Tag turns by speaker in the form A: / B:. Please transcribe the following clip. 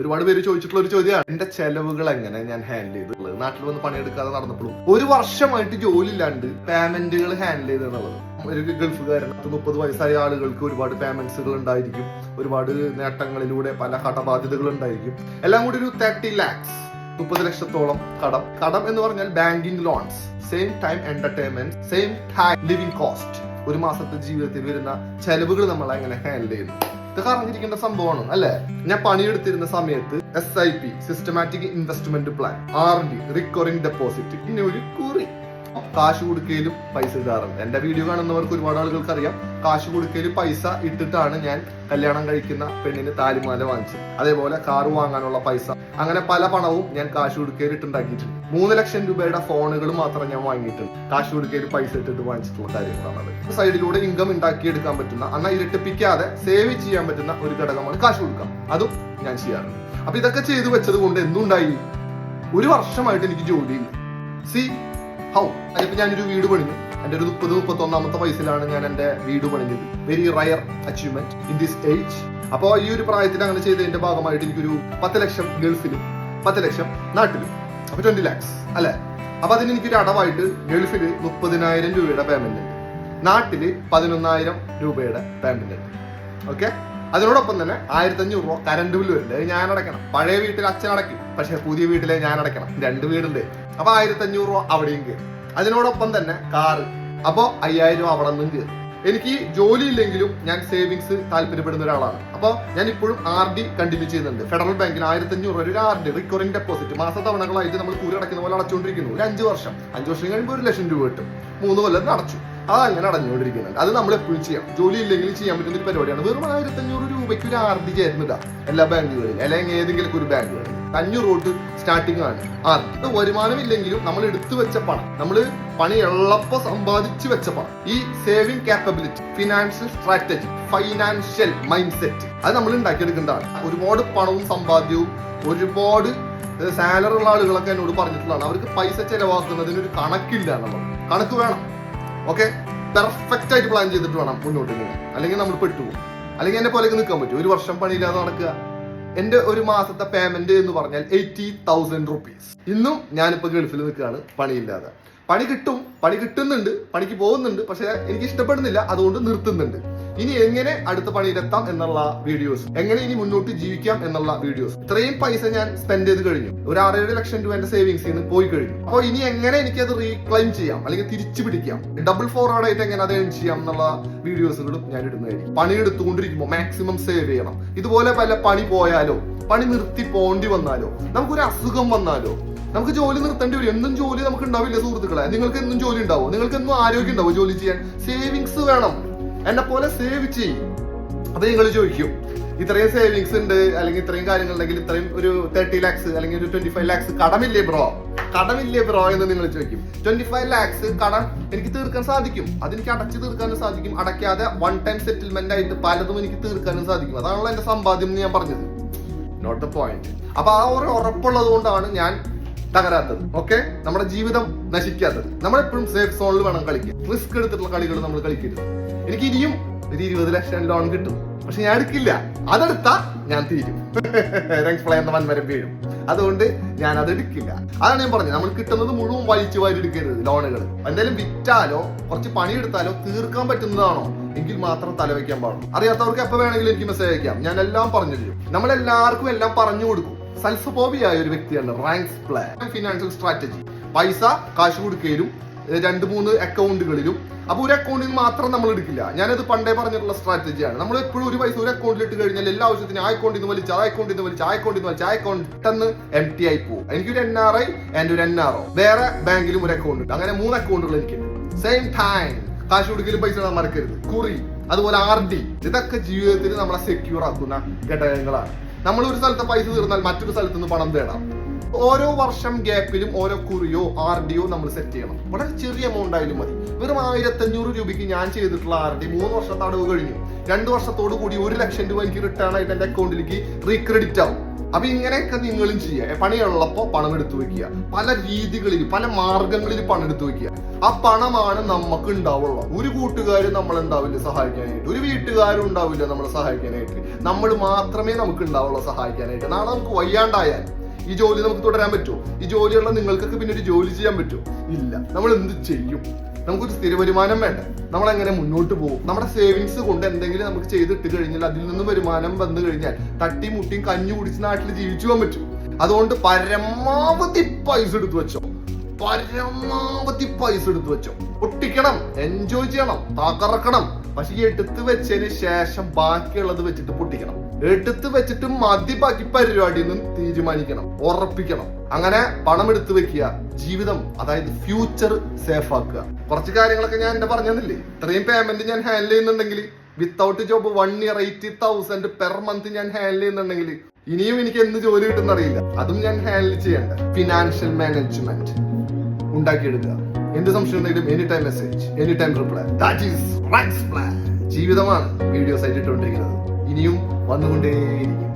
A: ഒരുപാട് പേര് ചോദിച്ചിട്ടുള്ള ഒരു ചോദ്യമാണ് എന്റെ ചെലവുകൾ എങ്ങനെ ഞാൻ ഹാൻഡിൽ ചെയ്തിട്ടുള്ളത്. നാട്ടിൽ വന്ന് പണിയെടുക്കാതെ നടന്നപ്പോഴും ഒരു വർഷമായിട്ട് ജോലി ഇല്ലാണ്ട് പേയ്മെന്റുകൾ ഹാൻഡിൽ ചെയ്തെന്നുള്ളത്. ഒരു ഗൾഫുകാരൻ 30 വയസ്സായ ആളുകൾക്ക് ഒരുപാട് പേയ്മെന്റ്സുകൾ ഉണ്ടായിരിക്കും, ഒരുപാട് നേട്ടങ്ങളിലൂടെ പല കടബാധ്യതകൾ ഉണ്ടായിരിക്കും. എല്ലാം കൂടി ഒരു 30 lakhs 30 ലക്ഷത്തോളം കടം എന്ന് പറഞ്ഞാൽ banking loans, same time entertainment, same time living cost. ഒരു മാസത്തെ ജീവിതത്തിൽ വരുന്ന ചെലവുകൾ നമ്മൾ എങ്ങനെ ഹാൻഡിൽ ചെയ്യുന്നു, ഇതൊക്കെ അറിഞ്ഞിരിക്കേണ്ട സംഭവമാണ് അല്ലെ. ഞാൻ പണിയെടുത്തിരുന്ന സമയത്ത് SIP systematic investment plan, RD recurring deposit, പിന്നെ ഒരു കുറി കാശ് കൊടുക്കലും പൈസ ഇടാറുണ്ട്. എന്റെ വീഡിയോ കാണുന്നവർക്ക് ഒരുപാട് ആളുകൾക്ക് അറിയാം, കാശ് കൊടുക്കലും പൈസ ഇട്ടിട്ടാണ് ഞാൻ കല്യാണം കഴിക്കുന്ന പെണ്ണിന് താലിമാല വാങ്ങിച്ചത്. അതേപോലെ കാറ് വാങ്ങാനുള്ള പൈസ, അങ്ങനെ പല പണവും ഞാൻ കാശ് കൊടുക്കൽ ഇട്ടുണ്ടാക്കിയിട്ടുണ്ട്. 3 ലക്ഷം രൂപയുടെ ഫോണുകൾ മാത്രം ഞാൻ വാങ്ങിയിട്ടുണ്ട്, കാശ് കൊടുക്കൽ പൈസ ഇട്ടിട്ട് വാങ്ങിച്ചിട്ടുള്ള കാര്യങ്ങളാണ്. സൈഡിലൂടെ ഇൻകം ഉണ്ടാക്കിയെടുക്കാൻ പറ്റുന്ന, എന്നാൽ ഇരട്ടിപ്പിക്കാതെ സേവ് ചെയ്യാൻ പറ്റുന്ന ഒരു ഘടകമാണ് കാശ് കൊടുക്കാം. അതും ഞാൻ ചെയ്യാറുണ്ട്. അപ്പൊ ഇതൊക്കെ ചെയ്തു വെച്ചത് കൊണ്ട് എന്തുണ്ടായി, ഒരു വർഷമായിട്ട് എനിക്ക് ജോലിയില്ല. അതിപ്പോ ഞാനൊരു വീട് പണിഞ്ഞു. എന്റെ ഒരു 30-31 വയസ്സിലാണ് ഞാൻ എന്റെ വീട് പണിഞ്ഞത്. Very rare achievement in this age. അപ്പൊ ഈ ഒരു പ്രായത്തിൽ അങ്ങനെ ചെയ്തതിന്റെ ഭാഗമായിട്ട് എനിക്കൊരു 10 ലക്ഷം ഗൾഫിലും 10 ലക്ഷം നാട്ടിലും, അപ്പൊ 20 lakhs അല്ലെ. അപ്പൊ അതിന് എനിക്കൊരു അടവായിട്ട് ഗൾഫില് 30,000 രൂപയുടെ പേയ്മെന്റ് ഉണ്ട്, നാട്ടില് 11,000 രൂപയുടെ പേയ്മെന്റ് ഉണ്ട്. ഓക്കെ, അതിനോടൊപ്പം തന്നെ 1,500 രൂപ കറണ്ട് ബില്ല് വരുന്നുണ്ട്, ഞാൻ അടയ്ക്കണം. പഴയ വീട്ടിൽ അച്ഛൻ അടയ്ക്കും, പക്ഷെ പുതിയ വീട്ടിലെ ഞാൻ അടയ്ക്കണം. 2 വീടുണ്ട്, അപ്പൊ 1,500 രൂപ അവിടെയും കയറി. അതിനോടൊപ്പം തന്നെ കാറ്, അപ്പൊ 5,000 രൂപ അവിടെ നിന്നും കയറി. എനിക്ക് ജോലി ഇല്ലെങ്കിലും ഞാൻ സേവിങ്സ് താല്പര്യപ്പെടുന്ന ഒരാളാണ്. അപ്പൊ ഞാൻ ഇപ്പോഴും RD കണ്ടിന്യൂ ചെയ്യുന്നുണ്ട്. ഫെഡറൽ ബാങ്കിൽ 1,500 രൂപ ഒരു RD റിക്കറിംഗ് ഡെപ്പോസിറ്റ് മാസത്തവണകളായിട്ട് നമ്മൾ കൂലി അടയ്ക്കുന്ന പോലെ അടച്ചുകൊണ്ടിരിക്കുന്നു. ഒരു 5 വർഷം കഴിയുമ്പോൾ 1 ലക്ഷം രൂപ കിട്ടും. 3 കൊല്ലം അടച്ചു, അതങ്ങനെ അടഞ്ഞുകൊണ്ടിരിക്കുന്നുണ്ട്. അത് നമ്മൾ എപ്പോഴും ചെയ്യാം. ജോലി ഇല്ലെങ്കിൽ ചെയ്യാൻ പറ്റുന്ന ഒരു പരിപാടിയാണ്. വെറും 1,500 രൂപയ്ക്ക് ഒരു RD ചേരുന്നതാ എല്ലാ ബാങ്കുകളിലും, അല്ലെങ്കിൽ ഏതെങ്കിലും ഒരു ബാങ്കുകളിൽ 500 തൊട്ട് സ്റ്റാർട്ടിംഗ് ആണ് RD. വരുമാനം ഇല്ലെങ്കിലും നമ്മൾ എടുത്തു വെച്ച പണം, നമ്മൾ പണി എളുപ്പം സമ്പാദിച്ചു വെച്ച പണം, ഈ saving capability, financial strategy, financial mind set, അത് നമ്മൾ ഉണ്ടാക്കിയെടുക്കേണ്ടതാണ്. ഒരുപാട് പണവും സമ്പാദ്യവും ഒരുപാട് സാലറി ഉള്ള ആളുകളൊക്കെ എന്നോട് പറഞ്ഞിട്ടുള്ളതാണ്, അവർക്ക് പൈസ ചെലവാക്കുന്നതിന് ഒരു കണക്കില്ല എന്നുള്ളത്. കണക്ക് വേണം. ഓക്കെ, പെർഫെക്റ്റ് ആയിട്ട് പ്ലാൻ ചെയ്തിട്ട് വേണം മുന്നോട്ട് പോകാൻ, അല്ലെങ്കിൽ നമ്മൾ പെട്ടുപോകും. അല്ലെങ്കിൽ എന്നെ പോലെ നിൽക്കാൻ പറ്റും. ഒരു വർഷം പണിയില്ലാതെ നടക്കുക. എന്റെ ഒരു മാസത്തെ പേയ്മെന്റ് എന്ന് പറഞ്ഞാൽ 80,000 rupees. ഇന്നും ഞാനിപ്പോ ഗൾഫിൽ നിൽക്കുകയാണ്, പണിയില്ലാതെ. പണി കിട്ടുന്നുണ്ട്, പണിക്ക് പോകുന്നുണ്ട്, പക്ഷെ എനിക്ക് ഇഷ്ടപ്പെടുന്നില്ല, അതുകൊണ്ട് നിർത്തുന്നുണ്ട്. ഇനി എങ്ങനെ അടുത്ത പണിയിലെത്താം എന്നുള്ള വീഡിയോസ്, എങ്ങനെ ഇനി മുന്നോട്ട് ജീവിക്കാം എന്നുള്ള വീഡിയോസ്. ഇത്രയും പൈസ ഞാൻ സ്പെൻഡ് ചെയ്ത് കഴിഞ്ഞു, ഒരു 6-7 ലക്ഷം രൂപ എന്റെ സേവിങ്സിൽ നിന്ന് പോയി കഴിഞ്ഞു. അപ്പോൾ ഇനി എങ്ങനെ എനിക്ക് അത് റീക്ലൈം ചെയ്യാം, അല്ലെങ്കിൽ തിരിച്ചു പിടിക്കാം, ഡബിൾ ഫോർവേഡ് ആയിട്ട് എങ്ങനെ അത് ഏൺ ചെയ്യാം എന്നുള്ള വീഡിയോസുകളും ഞാൻ ഇടുന്നതായിരിക്കും. പണി എടുത്തുകൊണ്ടിരിക്കുമ്പോൾ മാക്സിമം സേവ് ചെയ്യണം. ഇതുപോലെ പല പണി പോയാലോ, പണി നിർത്തി പോണ്ടി വന്നാലോ, നമുക്കൊരു അസുഖം വന്നാലോ, നമുക്ക് ജോലി നിർത്തേണ്ടി വരും. എന്നും ജോലി നമുക്ക് ഉണ്ടാവില്ല സുഹൃത്തുക്കളെ. നിങ്ങൾക്ക് എന്നും ജോലി ഉണ്ടാവും, നിങ്ങൾക്ക് എന്നും ആരോഗ്യം ഉണ്ടാവും ജോലി ചെയ്യാൻ. സേവിങ്സ് വേണം, എന്നെ പോലെ സേവ് ചെയ്യും. അത് നിങ്ങൾ ചോദിക്കും, ഇത്രയും സേവിങ്സ് ഉണ്ട്, അല്ലെങ്കിൽ ഇത്രയും കാര്യങ്ങളുണ്ടെങ്കിൽ ഇത്രയും ഒരു 30 lakhs അല്ലെങ്കിൽ ഒരു 25 lakhs കടമില്ലേ ബ്രോ എന്ന് നിങ്ങൾ ചോദിക്കും. 25 lakhs കടം എനിക്ക് തീർക്കാൻ സാധിക്കും, അതെനിക്ക് അടച്ചു തീർക്കാനും സാധിക്കും. അടയ്ക്കാതെ 1 time സെറ്റിൽമെന്റ് ആയിട്ട് പലതും എനിക്ക് തീർക്കാനും സാധിക്കും. അതാണല്ലോ എന്റെ സമ്പാദ്യം എന്ന് ഞാൻ പറഞ്ഞത്. Note the point. അപ്പൊ ആ ഒരു ഉറപ്പുള്ളത് കൊണ്ടാണ് ഞാൻ തകരാത്തത്. ഓക്കെ, നമ്മുടെ ജീവിതം നശിക്കാത്തത്. നമ്മളെപ്പോഴും സേഫ് സോണിൽ വേണം കളിക്കാൻ. റിസ്ക് എടുത്തിട്ടുള്ള കളികൾ നമ്മൾ കളിക്കരുത്. എനിക്ക് ഇനിയും ഒരു 20 ലക്ഷം ലോൺ കിട്ടും, പക്ഷെ ഞാൻ എടുക്കില്ല. അതെടുത്താ ഞാൻ തീരും, എന്ന വൻമരം വീഴും. അതുകൊണ്ട് ഞാൻ അത് എടുക്കില്ല. അതാണ് ഞാൻ പറഞ്ഞത്, നമ്മൾ കിട്ടുന്നത് മുഴുവൻ വലിച്ചു വാരി എടുക്കരുത്. ലോണുകൾ എന്തായാലും വിറ്റാലോ കുറച്ച് പണിയെടുത്താലോ തീർക്കാൻ പറ്റുന്നതാണോ എങ്കിൽ മാത്രം തലവെക്കാൻ പാടുള്ളൂ. അറിയാത്തവർക്ക് എപ്പോ വേണമെങ്കിലും എനിക്ക് മെസ്സേജ് അയക്കാം, ഞാൻ എല്ലാം പറഞ്ഞു തരും. നമ്മളെല്ലാവർക്കും എല്ലാം പറഞ്ഞു കൊടുക്കും. സെൽഫ്-ഫോബിയായ ഒരു വ്യക്തിയാണ് റാങ്ക്സ് പ്ലാൻ. ഫിനാൻഷ്യൽ സ്ട്രാറ്റജി, പൈസ കാശ് കൊടുക്കലും 2-3 അക്കൗണ്ടുകളിലും. അപ്പൊ ഒരു അക്കൗണ്ടിൽ നിന്ന് മാത്രം നമ്മൾ എടുക്കില്ല. ഞാനത് പണ്ടേ പറഞ്ഞിട്ടുള്ള സ്ട്രാറ്റജിയാണ്. നമ്മൾ എപ്പോഴും ഒരു പൈസ ഒരു അക്കൗണ്ടിൽ ഇട്ട് കഴിഞ്ഞാൽ എല്ലാ ആവശ്യത്തിനും ആ അക്കൗണ്ടിൽ നിന്ന് വലിച്ച് ആ അക്കൗണ്ട് എം ടി ആയി പോകും. എനിക്കൊരു NRI ആൻഡ് ഒരു NRO, വേറെ ബാങ്കിലും ഒരു അക്കൗണ്ട് ഉണ്ട്. അങ്ങനെ 3 അക്കൗണ്ടുകൾ എനിക്കുണ്ട്. സെയിം ടൈം കാശ് കൊടുക്കലും പൈസ ഇടാൻ മറക്കരുത്. കുറി, അതുപോലെ RD, ഇതൊക്കെ ജീവിതത്തിൽ നമ്മളെ സെക്യൂർ ആക്കുന്ന ഘടകങ്ങളാണ്. നമ്മൾ ഒരു സ്ഥലത്തെ പൈസ തീർന്നാൽ മറ്റൊരു സ്ഥലത്ത് നിന്ന് പണം തേടാം. ഓരോ വർഷം ഗ്യാപ്പിലും ഓരോ കുറിയോ RDയോ നമ്മൾ സെറ്റ് ചെയ്യണം. വളരെ ചെറിയ എമൗണ്ട് ആയാലും മതി. വെറും 1,500 രൂപയ്ക്ക് ഞാൻ ചെയ്തിട്ടുള്ള RD 3 വർഷത്തെ അടവ് കഴിഞ്ഞു. 2 വർഷത്തോടു കൂടി 1 ലക്ഷം രൂപ എനിക്ക് റിട്ടേൺ ആയിട്ട് എന്റെ അക്കൗണ്ടിലേക്ക് റീക്രെഡിറ്റ് ആവും. അപ്പൊ ഇങ്ങനെയൊക്കെ നിങ്ങളും ചെയ്യുക. പണിയുള്ളപ്പോ പണം എടുത്തു വെക്കുക. പല രീതികളിൽ, പല മാർഗങ്ങളിൽ പണം എടുത്തു വെക്കുക. ആ പണമാണ് നമുക്ക് ഉണ്ടാവുള്ളൂ. ഒരു കൂട്ടുകാരും നമ്മളെ ഉണ്ടാവില്ല സഹായിക്കാനായിട്ട്, ഒരു വീട്ടുകാരും ഉണ്ടാവില്ല നമ്മളെ സഹായിക്കാനായിട്ട്. നമ്മൾ മാത്രമേ നമുക്ക് ഉണ്ടാവുള്ളൂ സഹായിക്കാനായിട്ട്. നാളെ നമുക്ക് വയ്യാണ്ടായാൽ ഈ ജോലി നമുക്ക് തുടരാൻ പറ്റുമോ? ഈ ജോലിയുള്ള നിങ്ങൾക്കൊക്കെ പിന്നെ ഒരു ജോലി ചെയ്യാൻ പറ്റുമോ? ഇല്ല. നമ്മൾ എന്ത് ചെയ്യും? നമുക്കൊരു സ്ഥിര വരുമാനം വേണ്ട. നമ്മൾ എങ്ങനെ മുന്നോട്ട് പോകും? നമ്മുടെ സേവിങ്സ് കൊണ്ട് എന്തെങ്കിലും നമുക്ക് ചെയ്തിട്ട് കഴിഞ്ഞാൽ അതിൽ നിന്ന് വരുമാനം വന്നു കഴിഞ്ഞാൽ തട്ടി മുട്ടിയും കഞ്ഞി കുടിച്ച് നാട്ടിൽ ജീവിച്ചു പോകാൻ പറ്റും. അതുകൊണ്ട് പരമാവധി പൈസ എടുത്തു വെച്ചോ, പരമാവധി പൈസ എടുത്തു വെച്ചോ. പൊട്ടിക്കണം, എൻജോയ് ചെയ്യണം, തകർക്കണം. പക്ഷെ ഈ എടുത്ത് വെച്ചതിന് ശേഷം ബാക്കിയുള്ളത് വെച്ചിട്ട് പൊട്ടിക്കണം. എടുത്ത് വെച്ചിട്ട് മതി ബാക്കി പരിപാടി എന്ന് തീരുമാനിക്കണം, ഉറപ്പിക്കണം. അങ്ങനെ പണം എടുത്തു വെക്കുക, ജീവിതം അതായത് ഫ്യൂച്ചർ സേഫ് ആക്കുക. കുറച്ച് കാര്യങ്ങളൊക്കെ ഞാൻ എന്റെ പറഞ്ഞില്ലേ. ഇത്രയും പേയ്മെന്റ് ഞാൻ ഹാൻഡിൽ ചെയ്യുന്നുണ്ടെങ്കിൽ, without job 1 year 80,000 per month ഞാൻ ഹാൻഡിൽ ചെയ്യുന്നുണ്ടെങ്കിൽ ഇനിയും എനിക്ക് എന്ത് ജോലി കിട്ടുന്ന അറിയില്ല. അതും ഞാൻ ഹാൻഡിൽ ചെയ്യേണ്ട. ഫിനാൻഷ്യൽ മാനേജ്മെന്റ് ഉണ്ടാക്കിയെടുക്കുക. എന്ത് സംശയം ഉണ്ടെങ്കിലും any time message, any time reply. That is rights plan. ജീവിതമാണ് വീഡിയോസ് ആയിട്ട് ഇട്ടുകൊണ്ടിരിക്കുന്നത്. ഇനിയും വന്നുകൊണ്ടേയിരിക്കും.